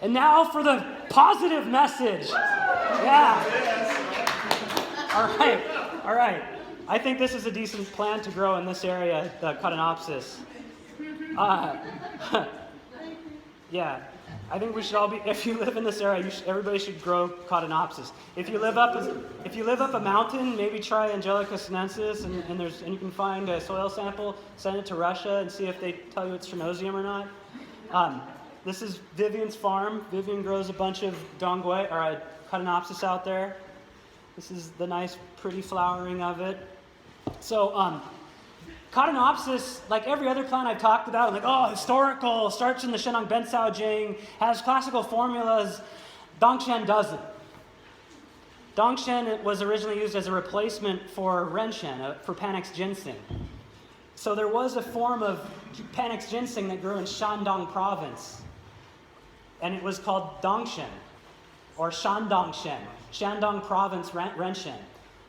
And now for the positive message. Yeah. All right. I think this is a decent plant to grow in this area, the Codonopis. Yeah. I think we should all be. If you live in this area, everybody should grow Codonopis. If you live up a mountain, maybe try Angelica sinensis, and you can find a soil sample, send it to Russia, and see if they tell you it's Stronosium or not. This is Vivian's farm. Vivian grows a bunch of Dongguai or Codonopis out there. This is the nice, pretty flowering of it. So, Codonopis, like every other plant I've talked about, like, historical, starts in the Shenang Bensao Jing, has classical formulas. Dangshen doesn't. Dangshen was originally used as a replacement for Renshen, for Panax ginseng. So there was a form of Panax ginseng that grew in Shandong province, and it was called Dangshen, or Shandongshen, Shandong province Renshen.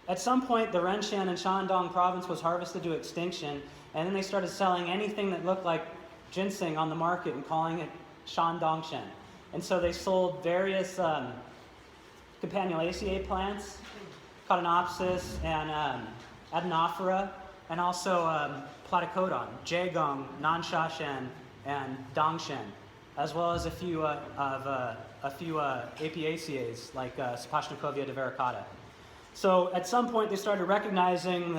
At some point, the Renshen in Shandong province was harvested to extinction, and then they started selling anything that looked like ginseng on the market and calling it Shandongshen. And so they sold various Campanulaceae plants, Codonopis and Adenophyra, and also Platycodon, Jaegong, Nansha-shen, and Dangshen, as well as a few Apiaceae like Sapochnikovia divaricata. So at some point they started recognizing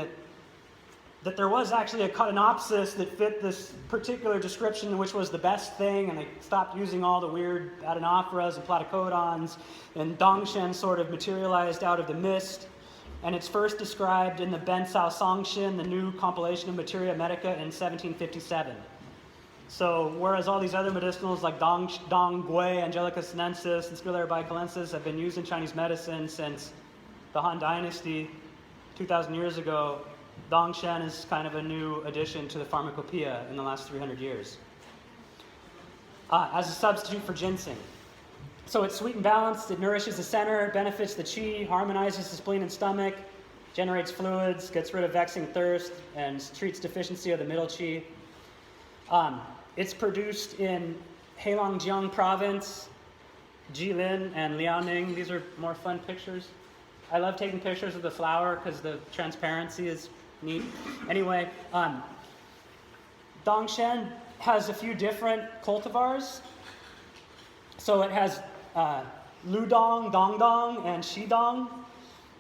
that there was actually a Codonopis that fit this particular description, which was the best thing, and they stopped using all the weird Adenophyras and Platycodons, and Dangshen sort of materialized out of the mist. And it's first described in the Bensao Songshin, the new compilation of Materia Medica, in 1757. So whereas all these other medicinals like Dongguai, Angelica sinensis, and Scullaria bicalensis have been used in Chinese medicine since the Han Dynasty, 2,000 years ago, Dangshen is kind of a new addition to the pharmacopoeia in the last 300 years. As a substitute for ginseng. So it's sweet and balanced, it nourishes the center, benefits the qi, harmonizes the spleen and stomach, generates fluids, gets rid of vexing thirst, and treats deficiency of the middle qi. It's produced in Heilongjiang province, Jilin, and Liaoning. These are more fun pictures. I love taking pictures of the flower because the transparency is neat. Anyway, Dangshen has a few different cultivars. So it has Ludong, Dongdong, and Shidong.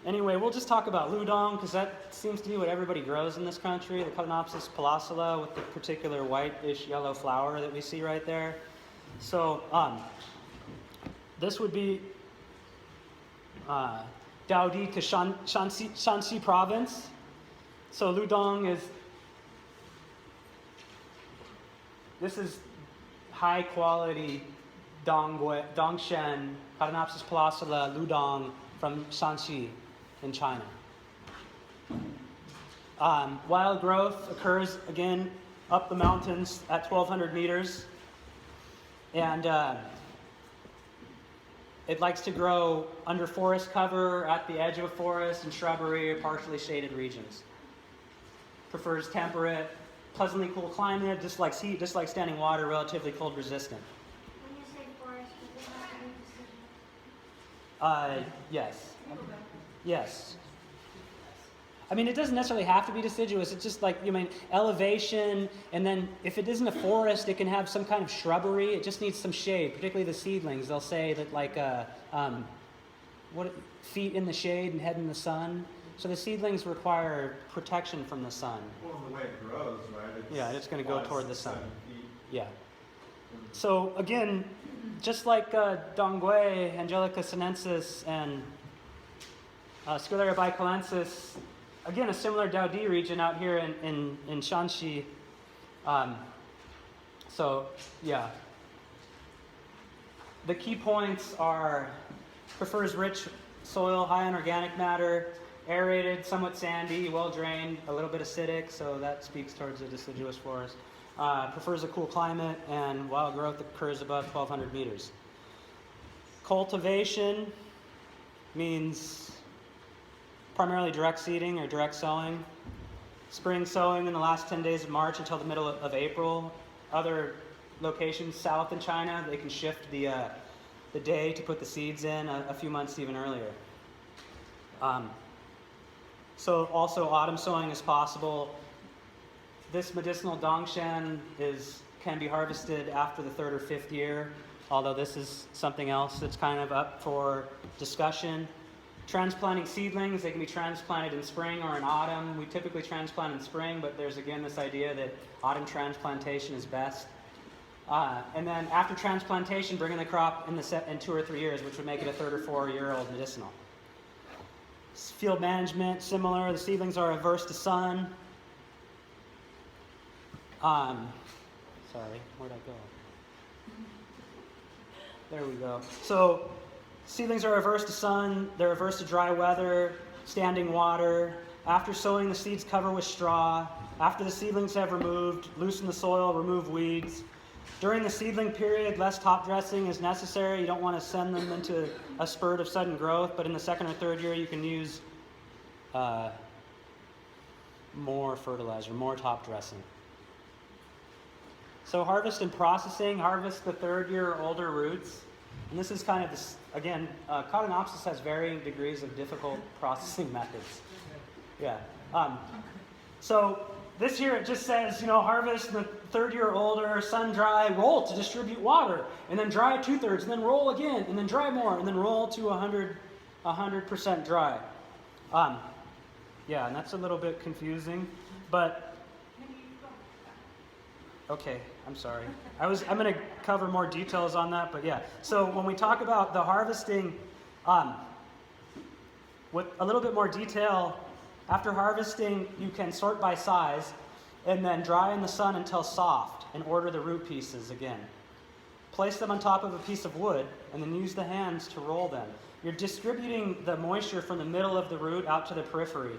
Anyway, we'll just talk about Ludong because that seems to be what everybody grows in this country. The Codonopis pilosula with the particular whitish yellow flower that we see right there. So this would be Daodi to Shanxi province. So Ludong this is high quality Dangshen, Codonopis pilosula, Ludong from Shanxi in China. Wild growth occurs again up the mountains at 1,200 meters. And it likes to grow under forest cover, at the edge of a forest, in shrubbery or partially shaded regions. Prefers temperate, pleasantly cool climate, dislikes heat, dislikes standing water, relatively cold resistant. When you say forest, does it have to be deciduous? Yes. Yes. I mean, it doesn't necessarily have to be deciduous. It's just like, elevation, and then if it isn't a forest, it can have some kind of shrubbery. It just needs some shade, particularly the seedlings. They'll say that feet in the shade and head in the sun. So the seedlings require protection from the sun. Well, the way it grows, right? It's going to go toward the sun. Yeah. So again, just like Dongguai, Angelica sinensis, and Scullaria bicalensis, again, a similar Daodi region out here in Shanxi. The key points are prefers rich soil, high in organic matter, aerated, somewhat sandy, well drained, a little bit acidic, so that speaks towards a deciduous forest. Prefers a cool climate, and wild growth occurs above 1,200 meters. Cultivation means primarily direct seeding or direct sowing. Spring sowing in the last 10 days of March until the middle of April. Other locations south in China, they can shift the the day to put the seeds in, a few months even earlier. So also autumn sowing is possible. This medicinal Dangshen can be harvested after the 3rd or 5th year, although this is something else that's kind of up for discussion. Transplanting seedlings, they can be transplanted in spring or in autumn. We typically transplant in spring, but there's again this idea that autumn transplantation is best. And then after transplantation, bringing the crop in 2 or 3 years, which would make it a 3rd or 4-year-old medicinal. Field management, similar. The seedlings are averse to sun. Sorry, where'd I go? There we go. So seedlings are averse to sun. They're averse to dry weather, standing water. After sowing, the seeds cover with straw. After the seedlings have removed, loosen the soil, remove weeds. During the seedling period, less top dressing is necessary. You don't want to send them into a spurt of sudden growth, but in the 2nd or 3rd year, you can use more fertilizer, more top dressing. So harvest and processing, harvest the 3rd year or older roots. And this is kind of, this, again, Codonopis has varying degrees of difficult processing methods. Yeah. So this here it just says, harvest the 3rd year or older, sun dry, roll to distribute water, and then dry 2/3, and then roll again, and then dry more, and then roll to 100% dry. Yeah, and that's a little bit confusing, but okay, I'm sorry. I'm going to cover more details on that, but yeah. So when we talk about the harvesting, with a little bit more detail, after harvesting, you can sort by size and then dry in the sun until soft and order the root pieces again. Place them on top of a piece of wood and then use the hands to roll them. You're distributing the moisture from the middle of the root out to the periphery.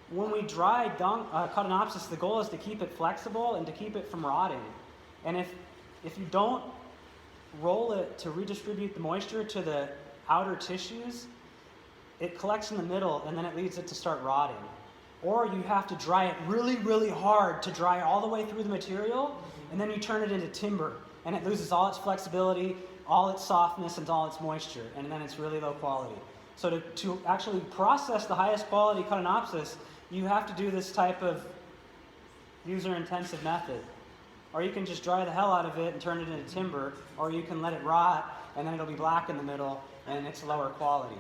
When we dry Codonopis, the goal is to keep it flexible and to keep it from rotting. And if you don't roll it to redistribute the moisture to the outer tissues, it collects in the middle and then it leads it to start rotting. Or you have to dry it really, really hard to dry all the way through the material, and then you turn it into timber, and it loses all its flexibility, all its softness, and all its moisture, and then it's really low quality. So to actually process the highest quality Codonopis, you have to do this type of user-intensive method. Or you can just dry the hell out of it and turn it into timber, or you can let it rot, and then it'll be black in the middle, and it's lower quality.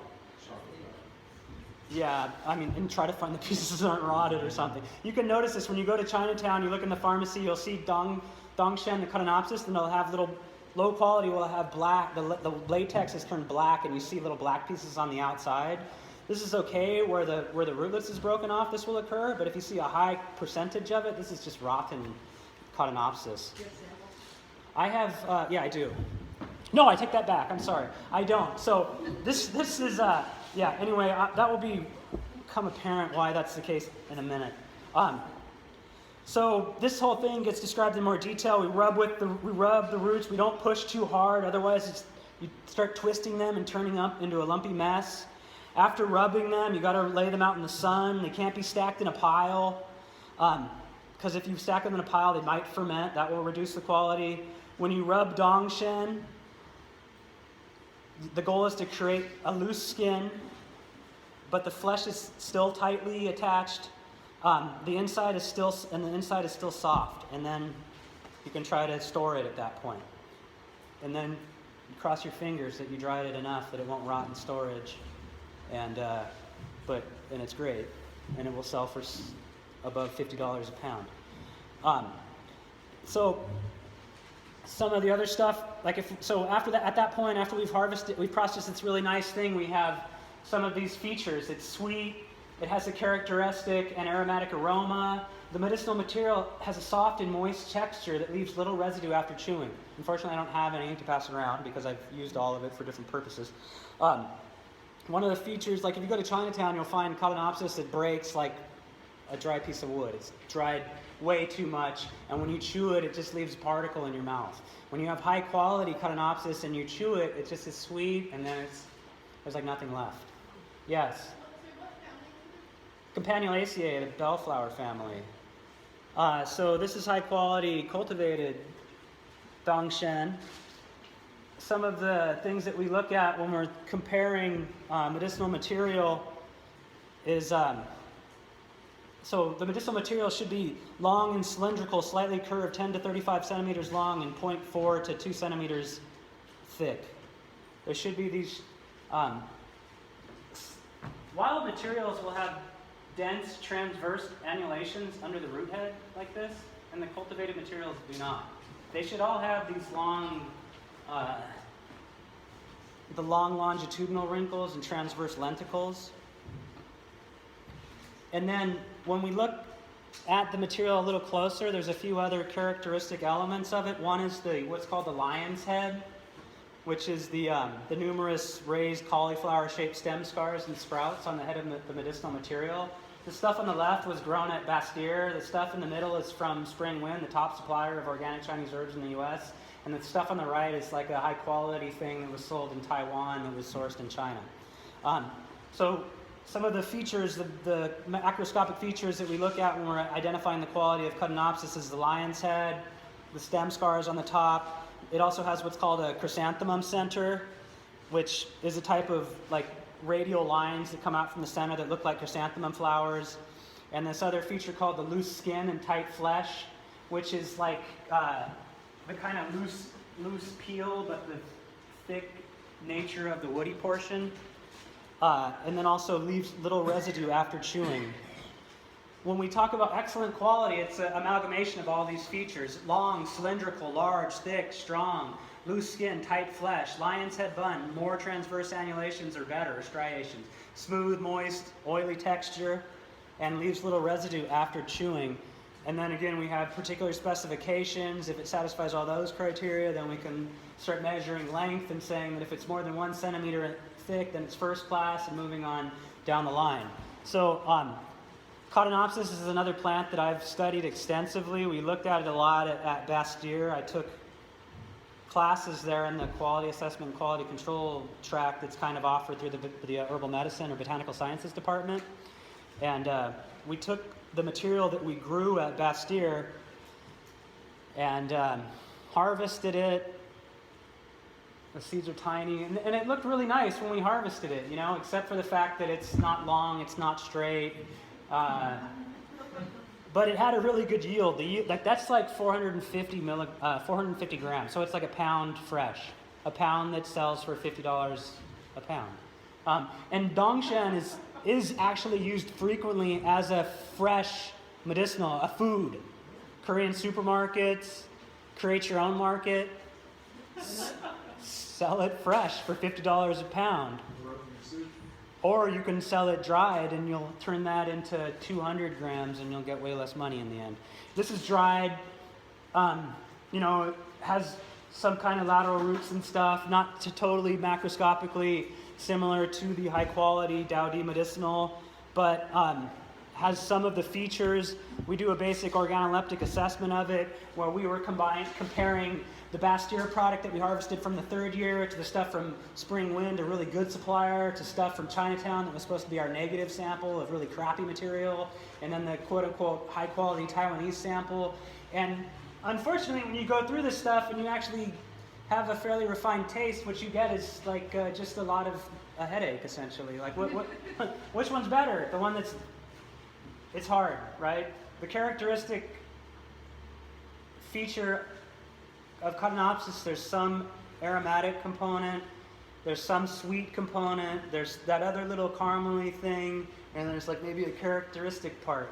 Yeah, and try to find the pieces that aren't rotted or something. You can notice this when you go to Chinatown, you look in the pharmacy, you'll see Dangshen, the Codonopis, and they'll have little, low quality will have black, the latex is turned black, and you see little black pieces on the outside. This is okay where the rootlets is broken off, this will occur, but if you see a high percentage of it, this is just rotten Codonopis. I have, yeah, I do. No, I take that back, I'm sorry. I don't. So this is, yeah, anyway, that will become apparent why that's the case in a minute. So this whole thing gets described in more detail. We rub the roots. We don't push too hard, otherwise you start twisting them and turning up into a lumpy mess. After rubbing them, you got to lay them out in the sun. They can't be stacked in a pile, because if you stack them in a pile, they might ferment. That will reduce the quality. When you rub Dangshen, the goal is to create a loose skin, but the flesh is still tightly attached. The inside is still soft, and then you can try to store it at that point. And then you cross your fingers that you dried it enough that it won't rot in storage, and it's great, and it will sell for above $50 a pound. So some of the other stuff, after that, at that point, after we've processed this really nice thing, we have some of these features. It's sweet, it has a characteristic and aromatic aroma. The medicinal material has a soft and moist texture that leaves little residue after chewing. Unfortunately, I don't have any to pass around because I've used all of it for different purposes. One of the features, like if you go to Chinatown, you'll find Codonopis that breaks like a dry piece of wood. It's dried way too much, and when you chew it, it just leaves a particle in your mouth. When you have high quality Codonopis and you chew it, it just is sweet, and then there's like nothing left. Yes? Comparative, the bellflower family. So this is high quality cultivated Dangshen. some of the things that we look at when we're comparing medicinal material is, so the medicinal material should be long and cylindrical, slightly curved, 10 to 35 centimeters long and 0.4 to 2 centimeters thick. There should be these, wild materials will have dense transverse annulations under the root head like this, and the cultivated materials do not. They should all have these long, the long longitudinal wrinkles and transverse lenticles. And then when we look at the material a little closer, there's a few other characteristic elements of it. One is what's called the lion's head, which is the numerous raised cauliflower-shaped stem scars and sprouts on the head of the medicinal material. The stuff on the left was grown at Bastille. The stuff in the middle is from Spring Wind, the top supplier of organic Chinese herbs in the U.S. And the stuff on the right is like a high-quality thing that was sold in Taiwan that was sourced in China. So some of the features, the macroscopic features that we look at when we're identifying the quality of Codonopis is the lion's head, the stem scars on the top. It also has what's called a chrysanthemum center, which is a type of like radial lines that come out from the center that look like chrysanthemum flowers. And this other feature called the loose skin and tight flesh, which is like the kind of loose peel, but the thick nature of the woody portion. And then also leaves little residue after chewing. When we talk about excellent quality, it's an amalgamation of all these features. Long, cylindrical, large, thick, strong, loose skin, tight flesh, lion's head bun, more transverse annulations or better, or striations. Smooth, moist, oily texture, and leaves little residue after chewing. And then again, we have particular specifications. If it satisfies all those criteria, then we can start measuring length and saying that if it's more than 1 centimeter thick, then it's first class, and moving on down the line. So Codonopis is another plant that I've studied extensively. We looked at it a lot at Bastille. I took classes there in the quality assessment and quality control track that's kind of offered through the herbal medicine or botanical sciences department. And we took the material that we grew at Bastille and harvested it. The seeds are tiny, and it looked really nice when we harvested it, you know, except for the fact that it's not long, it's not straight. But it had a really good yield. That's like 450 grams, so it's like a pound fresh. A pound that sells for $50 a pound. And Dangshen is actually used frequently as a fresh medicinal, a food. Korean supermarkets, create your own market, sell it fresh for $50 a pound. Or you can sell it dried and you'll turn that into 200 grams and you'll get way less money in the end. This is dried, you know, it has some kind of lateral roots and stuff, not to totally macroscopically similar to the high quality Daudi medicinal, but has some of the features. We do a basic organoleptic assessment of it where we were comparing the Bastille product that we harvested from the third year to the stuff from Spring Wind, a really good supplier, to stuff from Chinatown that was supposed to be our negative sample of really crappy material, and then the quote-unquote high-quality Taiwanese sample. And unfortunately, when you go through this stuff and you actually have a fairly refined taste, what you get is like just a lot of a headache, essentially. Like, which one's better? The one that's, it's hard, right? The characteristic feature of Codonopis, there's some aromatic component, there's some sweet component, there's that other little caramely thing, and there's like maybe a characteristic part.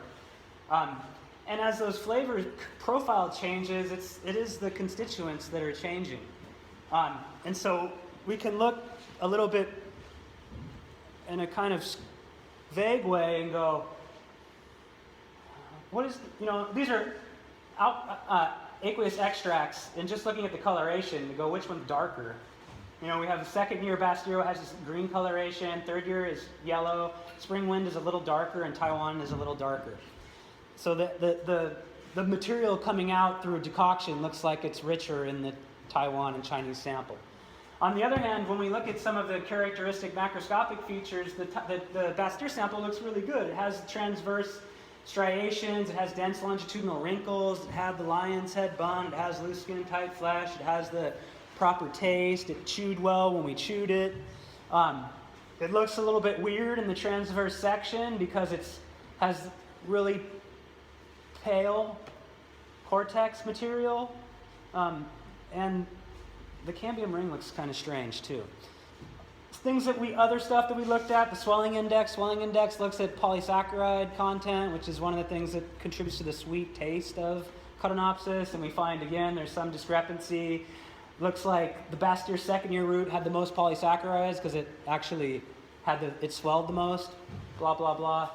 And as those flavor profile changes, it is the constituents that are changing. And so we can look a little bit in a kind of vague way and go, what is, you know, these are aqueous extracts, and just looking at the coloration to go which one's darker. You know, we have the second year Bastille has this green coloration, third year is yellow, Spring Wind is a little darker, and Taiwan is a little darker. So the material coming out through decoction looks like it's richer in the Taiwan and Chinese sample. On the other hand, when we look at some of the characteristic macroscopic features, the Bastille sample looks really good. It has transverse striations, it has dense longitudinal wrinkles, it has the lion's head bun, it has loose skin, tight flesh, it has the proper taste. It chewed well when we chewed it. It looks a little bit weird in the transverse section because it has really pale cortex material. And the cambium ring looks kind of strange too. Other stuff that we looked at, the swelling index. Swelling index looks at polysaccharide content, which is one of the things that contributes to the sweet taste of Codonopsis. And we find, again, there's some discrepancy. Looks like the Bastyr second year root had the most polysaccharides because it actually it swelled the most, blah, blah, blah.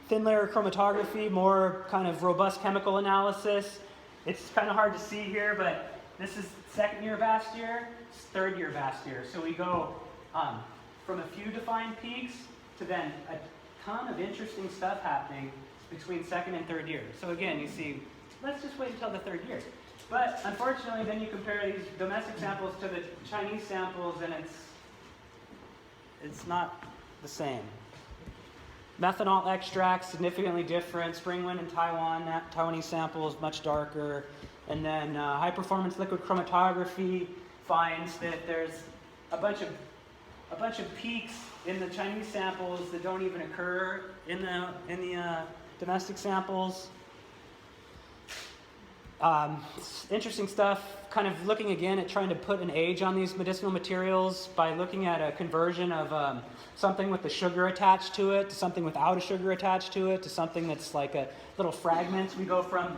Thin layer chromatography, more kind of robust chemical analysis. It's kind of hard to see here, but this is second year Bastyr, third year Bastyr. So we go from a few defined peaks to then a ton of interesting stuff happening between second and third year. So again, you see, let's just wait until the third year. But unfortunately, then you compare these domestic samples to the Chinese samples, and it's not the same. Methanol extract, significantly different. Spring wind in Taiwan, Taiwanese samples, much darker. And then high performance liquid chromatography finds that there's a bunch of peaks in the Chinese samples that don't even occur in the domestic samples. Interesting stuff, kind of looking again at trying to put an age on these medicinal materials by looking at a conversion of something with the sugar attached to it to something without a sugar attached to it to something that's like a little fragments. We go from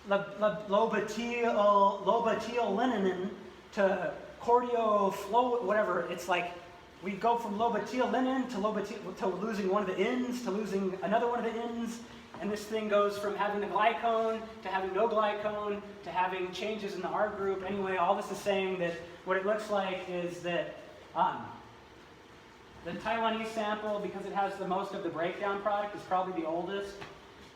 lobetyl-linonin to cordioflow, whatever. It's like we go from lobetyl-linen to losing one of the ends to losing another one of the ends. And this thing goes from having the glycone to having no glycone to having changes in the R group. Anyway, all this is saying that what it looks like is that the Taiwanese sample, because it has the most of the breakdown product, is probably the oldest.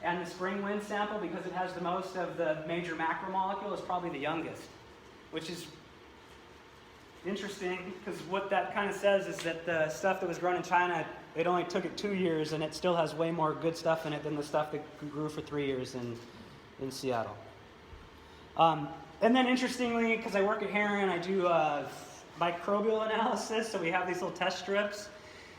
And the spring wind sample, because it has the most of the major macromolecule, is probably the youngest. Which is interesting, because what that kind of says is that the stuff that was grown in China, it only took it 2 years, and it still has way more good stuff in it than the stuff that grew for 3 years in Seattle. And then interestingly, because I work at Heron, I do microbial analysis, so we have these little test strips,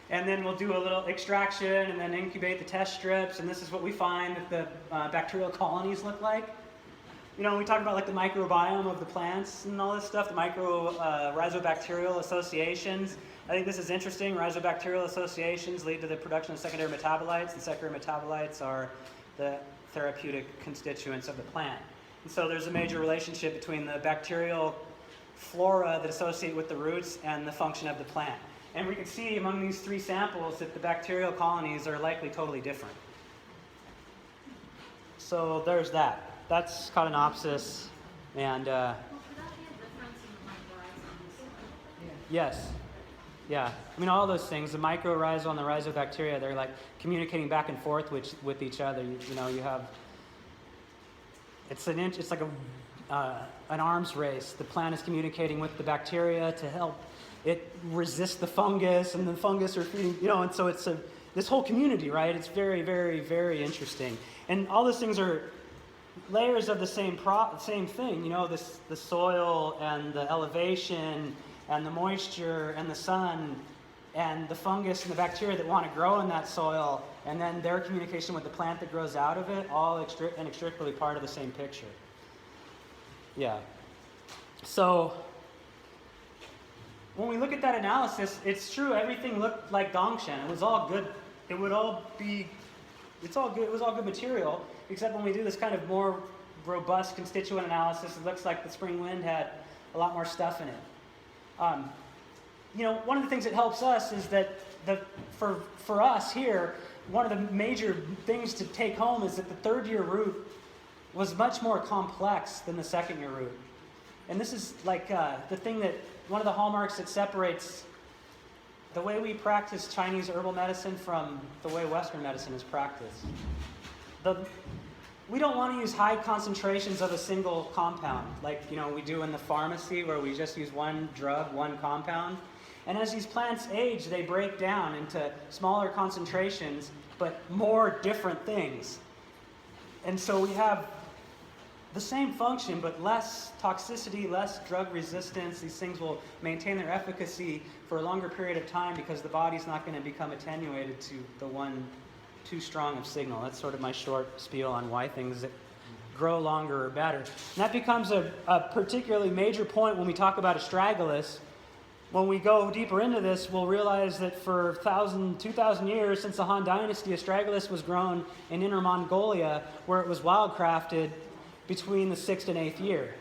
and then we'll do a little extraction and then incubate the test strips, and this is what we find that the bacterial colonies look like. You know, we talk about like the microbiome of the plants and all this stuff, the rhizobacterial associations. I think this is interesting. Rhizobacterial associations lead to the production of secondary metabolites, and secondary metabolites are the therapeutic constituents of the plant. And so there's a major relationship between the bacterial flora that associate with the roots and the function of the plant. And we can see among these three samples that the bacterial colonies are likely totally different. So there's that. That's Codonopsis, and Well, could that be a difference in the mycorrhizal? yes, yeah. I mean, all those things, the mycorrhizal and the rhizobacteria, they're like communicating back and forth with each other. You know, you have, it's like an arms race. The plant is communicating with the bacteria to help it resist the fungus, and the fungus are feeding, you know, and so it's this whole community, right? It's very, very, very interesting. And all those things are layers of the same thing, you know, the soil and the elevation and the moisture and the sun and the fungus and the bacteria that want to grow in that soil, and then their communication with the plant that grows out of it, all inextricably part of the same picture. Yeah. So when we look at that analysis, it's true, everything looked like Dangshen. It was all good. It was all good material, except when we do this kind of more robust constituent analysis, it looks like the spring wind had a lot more stuff in it. You know, one of the things that helps us is that for us here, one of the major things to take home is that the third year root was much more complex than the second year root. And this is like the thing that, one of the hallmarks that separates the way we practice Chinese herbal medicine from the way Western medicine is practiced. We don't want to use high concentrations of a single compound, like, you know, we do in the pharmacy where we just use one drug, one compound. And as these plants age, they break down into smaller concentrations, but more different things. And so we have the same function, but less toxicity, less drug resistance. These things will maintain their efficacy for a longer period of time because the body's not going to become attenuated to the one too strong of signal. That's sort of my short spiel on why things that grow longer are better. And that becomes a particularly major point when we talk about astragalus. When we go deeper into this, we'll realize that for 2,000 years since the Han Dynasty, astragalus was grown in Inner Mongolia, where it was wildcrafted between the 6th and 8th year.